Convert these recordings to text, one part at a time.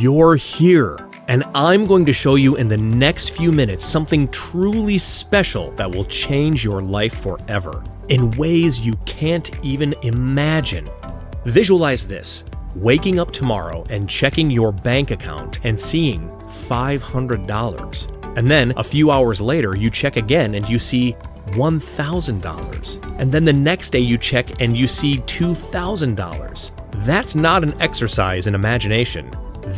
You're here, and I'm going to show you in the next few minutes something truly special that will change your life forever in ways you can't even imagine. Visualize this: waking up tomorrow and checking your bank account and seeing $500. And then a few hours later, you check again and you see $1,000. And then the next day you check and you see $2,000. That's not an exercise in imagination.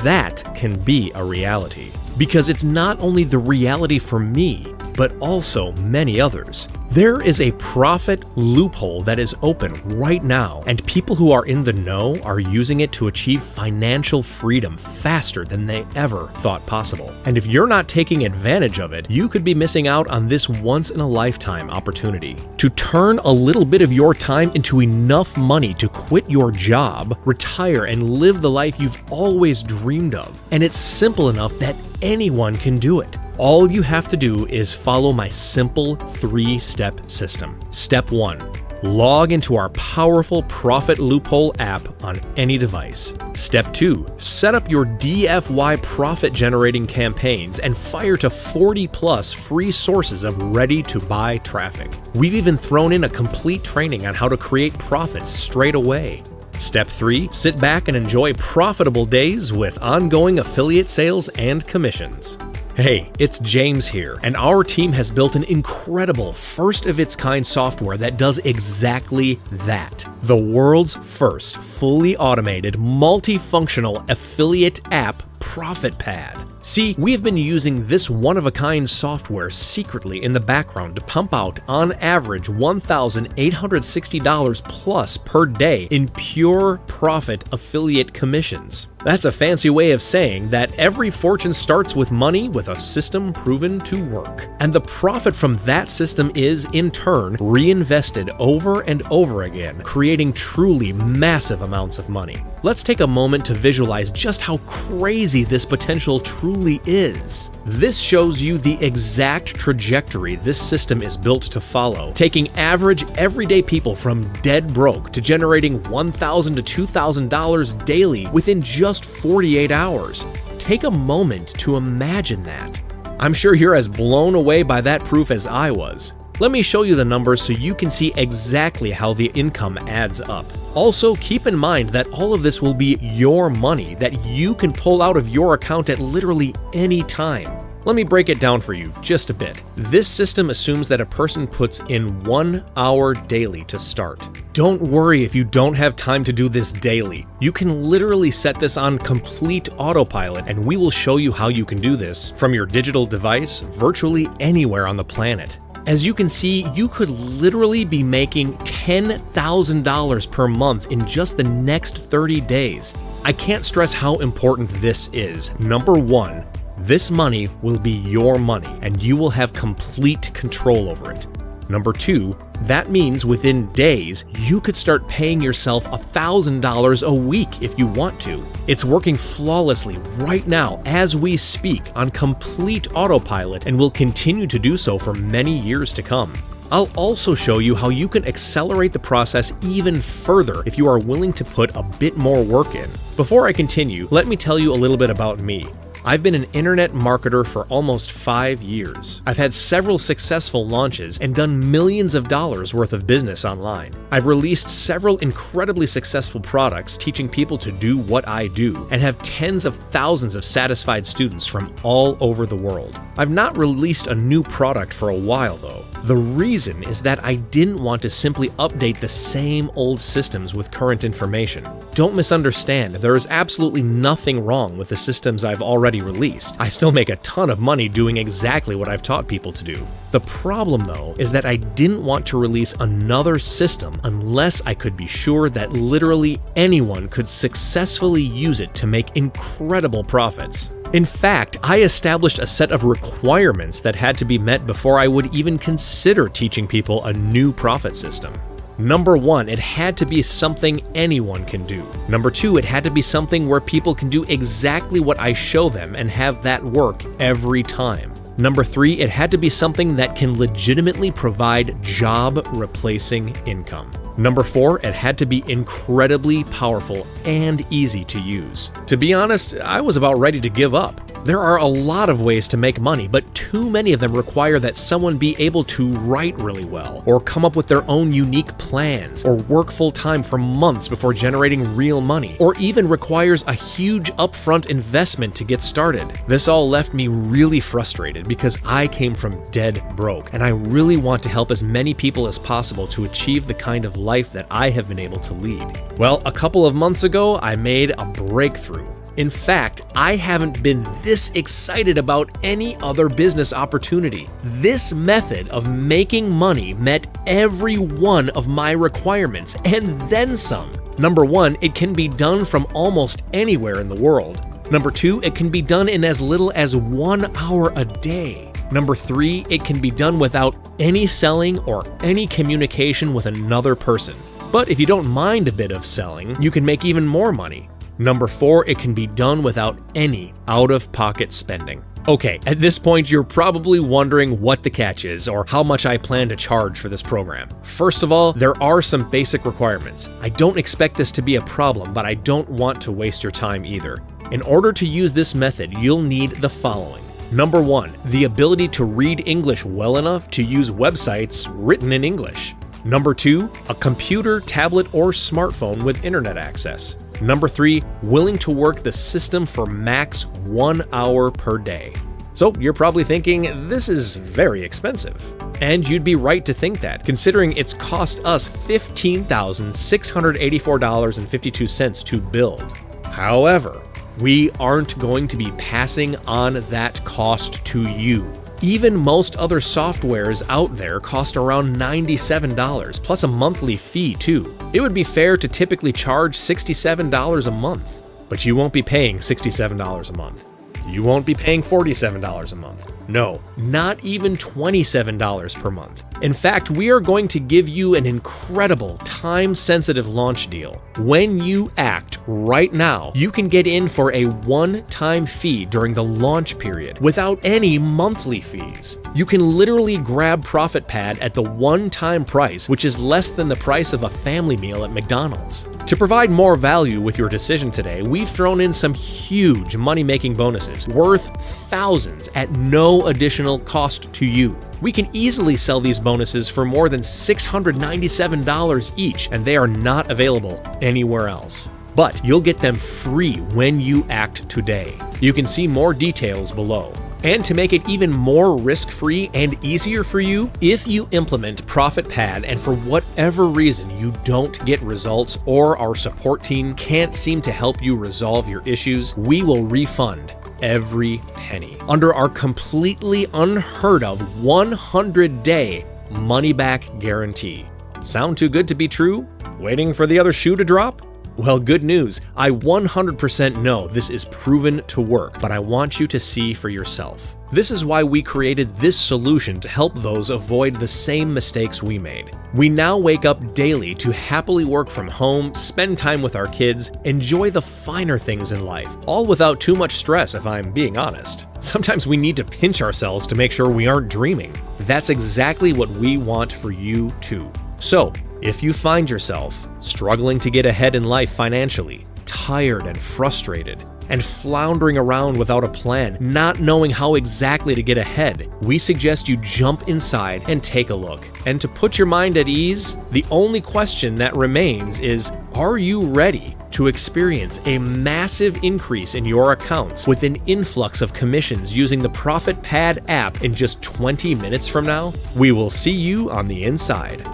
That can be a reality. Because it's not only the reality for me, but also many others. There is a profit loophole that is open right now, and people who are in the know are using it to achieve financial freedom faster than they ever thought possible. And if you're not taking advantage of it, you could be missing out on this once-in-a-lifetime opportunity. To turn a little bit of your time into enough money to quit your job, retire, and live the life you've always dreamed of. And it's simple enough that anyone can do it. All you have to do is follow my simple 3-step system. Step 1. Log into our powerful Profit Loophole app on any device. Step 2. Set up your DFY profit-generating campaigns and fire to 40+ free sources of ready-to-buy traffic. We've even thrown in a complete training on how to create profits straight away. Step 3. Sit back and enjoy profitable days with ongoing affiliate sales and commissions. Hey, it's James here, and our team has built an incredible first-of-its-kind software that does exactly that. The world's first fully automated, multifunctional affiliate app, ProfitPad. See, we've been using this one-of-a-kind software secretly in the background to pump out, on average, $1,860 plus per day in pure profit affiliate commissions. That's a fancy way of saying that every fortune starts with money with a system proven to work. And the profit from that system is, in turn, reinvested over and over again, creating truly massive amounts of money. Let's take a moment to visualize just how crazy this potential truly is. This shows you the exact trajectory this system is built to follow, taking average everyday people from dead broke to generating $1,000 to $2,000 daily within just 48 hours. Take a moment to imagine that. I'm sure you're as blown away by that proof as I was. Let me show you the numbers so you can see exactly how the income adds up. Also, keep in mind that all of this will be your money that you can pull out of your account at literally any time. Let me break it down for you just a bit. This system assumes that a person puts in 1 hour daily to start. Don't worry if you don't have time to do this daily. You can literally set this on complete autopilot, and we will show you how you can do this from your digital device virtually anywhere on the planet. As you can see, you could literally be making $10,000 per month in just the next 30 days. I can't stress how important this is. Number 1, this money will be your money, and you will have complete control over it. Number 2, that means within days, you could start paying yourself $1,000 a week if you want to. It's working flawlessly right now as we speak on complete autopilot and will continue to do so for many years to come. I'll also show you how you can accelerate the process even further if you are willing to put a bit more work in. Before I continue, let me tell you a little bit about me. I've been an internet marketer for almost 5 years. I've had several successful launches and done millions of dollars worth of business online. I've released several incredibly successful products teaching people to do what I do, and have tens of thousands of satisfied students from all over the world. I've not released a new product for a while though. The reason is that I didn't want to simply update the same old systems with current information. Don't misunderstand, there is absolutely nothing wrong with the systems I've already released. I still make a ton of money doing exactly what I've taught people to do. The problem though is that I didn't want to release another system unless I could be sure that literally anyone could successfully use it to make incredible profits. In fact, I established a set of requirements that had to be met before I would even consider teaching people a new profit system. Number 1, it had to be something anyone can do. Number 2, it had to be something where people can do exactly what I show them and have that work every time. Number 3, it had to be something that can legitimately provide job-replacing income. Number 4, it had to be incredibly powerful and easy to use. To be honest, I was about ready to give up. There are a lot of ways to make money, but too many of them require that someone be able to write really well, or come up with their own unique plans, or work full-time for months before generating real money, or even requires a huge upfront investment to get started. This all left me really frustrated because I came from dead broke, and I really want to help as many people as possible to achieve the kind of life that I have been able to lead. Well, a couple of months ago, I made a breakthrough. In fact, I haven't been this excited about any other business opportunity. This method of making money met every one of my requirements and then some. Number 1, it can be done from almost anywhere in the world. Number 2, it can be done in as little as 1 hour a day. Number 3, it can be done without any selling or any communication with another person. But if you don't mind a bit of selling, you can make even more money. Number 4, it can be done without any out-of-pocket spending. Okay, at this point, you're probably wondering what the catch is or how much I plan to charge for this program. First of all, there are some basic requirements. I don't expect this to be a problem, but I don't want to waste your time either. In order to use this method, you'll need the following. Number 1, the ability to read English well enough to use websites written in English. Number 2, a computer, tablet, or smartphone with internet access. Number 3, willing to work the system for max 1 hour per day. So you're probably thinking, this is very expensive. And you'd be right to think that, considering it's cost us $15,684.52 to build. However, we aren't going to be passing on that cost to you. Even most other softwares out there cost around $97, plus a monthly fee too. It would be fair to typically charge $67 a month, but you won't be paying $67 a month. You won't be paying $47 a month. No, not even $27 per month. In fact, we are going to give you an incredible time-sensitive launch deal. When you act right now, you can get in for a one-time fee during the launch period without any monthly fees. You can literally grab ProfitPad at the one-time price, which is less than the price of a family meal at McDonald's. To provide more value with your decision today, we've thrown in some huge money-making bonuses worth thousands at no additional cost to you. We can easily sell these bonuses for more than $697 each, and they are not available anywhere else. But you'll get them free when you act today. You can see more details below. And to make it even more risk-free and easier for you, if you implement ProfitPad and for whatever reason you don't get results or our support team can't seem to help you resolve your issues, we will refund every penny under our completely unheard of 100-day money-back guarantee. Sound too good to be true? Waiting for the other shoe to drop? Well, good news. I 100% know this is proven to work, but I want you to see for yourself. This is why we created this solution to help those avoid the same mistakes we made. We now wake up daily to happily work from home, spend time with our kids, enjoy the finer things in life, all without too much stress, if I'm being honest. Sometimes we need to pinch ourselves to make sure we aren't dreaming. That's exactly what we want for you too. So, if you find yourself struggling to get ahead in life financially, tired and frustrated, and floundering around without a plan, not knowing how exactly to get ahead, we suggest you jump inside and take a look. And to put your mind at ease, the only question that remains is, are you ready to experience a massive increase in your accounts with an influx of commissions using the ProfitPad app in just 20 minutes from now? We will see you on the inside.